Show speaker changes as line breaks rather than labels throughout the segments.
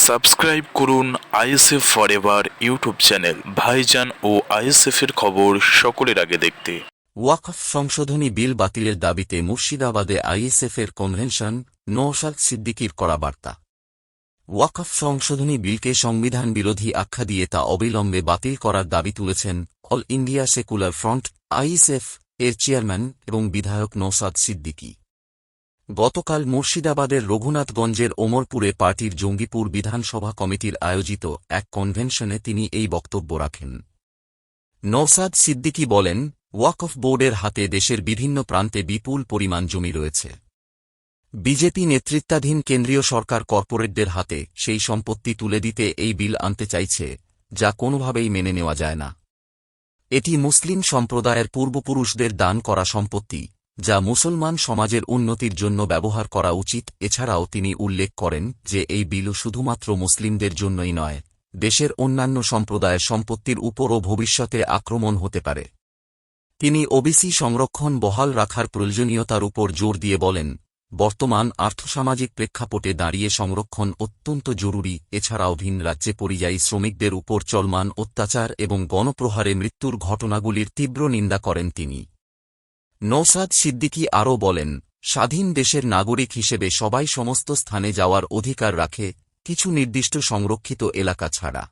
Subscribe করুন ISF forever YouTube channel. ভাইজান ও ISF এর খবর সকলের আগে দেখতে।
ওয়াকফ সংশোধনী বিল বাতিলের দাবিতে মুর্শিদাবাদে আইএসএফের কনভেনশন, নওশাদ সিদ্দিকীর কড়া বার্তা। ওয়াকফ সংশোধনী বিলকে সংবিধান বিরোধী আখ্যা দিয়ে তা অবিলম্বে বাতিল করার দাবি তুলেছেন all India secular front ISF এর চেয়ারম্যান এবং বিধায়ক নওশাদ সিদ্দিকী। গতকাল মুর্শিদাবাদের রঘুনাথগঞ্জের ওমরপুরে পার্টির জঙ্গিপুর বিধানসভা কমিটির আয়োজিত এক কনভেনশনে তিনি এই বক্তব্য রাখেন। নওশাদ সিদ্দিকী বলেন, ওয়াকফ বোর্ডের হাতে দেশের বিভিন্ন প্রান্তে বিপুল পরিমাণ জমি রয়েছে। বিজেপি নেতৃত্বাধীন কেন্দ্রীয় সরকার কর্পোরেটদের হাতে সেই সম্পত্তি তুলে দিতে এই বিল আনতে চাইছে, যা কোনোভাবেই মেনে নেওয়া যায় না। এটি মুসলিম সম্প্রদায়ের পূর্বপুরুষদের দান করা সম্পত্তি, যা মুসলমান সমাজের উন্নতির জন্য ব্যবহার করা উচিত। এছাড়াও তিনি উল্লেখ করেন যে এই বিল শুধুমাত্র মুসলিমদের জন্যই নয়, দেশের অন্যান্য সম্প্রদায়ের সম্পত্তির উপরও ভবিষ্যতে আক্রমণ হতে পারে। তিনি ওবিসি সংরক্ষণ বহাল রাখার প্রয়োজনীয়তার উপর জোর দিয়ে বলেন, বর্তমান আর্থসামাজিক প্রেক্ষাপটে দাঁড়িয়ে সংরক্ষণ অত্যন্ত জরুরি। এছাড়াও ভিন রাজ্যে পরিযায়ী শ্রমিকদের উপর চলমান অত্যাচার এবং গণপ্রহারে মৃত্যুর ঘটনাগুলির তীব্র নিন্দা করেন তিনি। নওশাদ সিদ্দিকী আরও বলেন, স্বাধীন দেশের নাগরিক হিসেবে সবাই সমস্ত স্থানে যাওয়ার অধিকার রাখে, কিছু নির্দিষ্ট সংরক্ষিত এলাকা ছাড়া।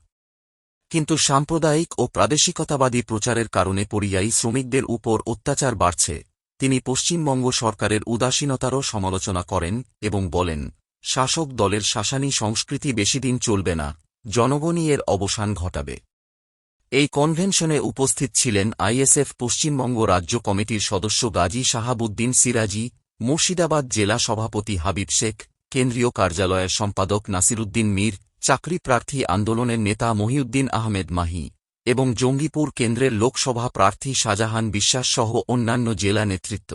কিন্তু সাম্প্রদায়িক ও প্রাদেশিকতাবাদী প্রচারের কারণে পরিযায়ী শ্রমিকদের উপর অত্যাচার বাড়ছে। তিনি পশ্চিমবঙ্গ সরকারের উদাসীনতারও সমালোচনা করেন এবং বলেন, শাসক দলের শাসানি সংস্কৃতি বেশিদিন চলবে না, জনগণই এর অবসান ঘটাবে। এই কনভেনশনে উপস্থিত ছিলেন আইএসএফ পশ্চিমবঙ্গ রাজ্য কমিটির সদস্য গাজী শাহাবুদ্দিন সিরাজি, মুর্শিদাবাদ জেলা সভাপতি হাবিব শেখ, কেন্দ্রীয় কার্যালয়ের সম্পাদক নাসিরুদ্দিন মীর, চাকরি প্রার্থী আন্দোলনের নেতা মহিউদ্দিন আহমেদ মাহি এবং জঙ্গিপুর কেন্দ্রের লোকসভা প্রার্থী শাহজাহান বিশ্বাস সহ অন্যান্য জেলা নেতৃত্ব।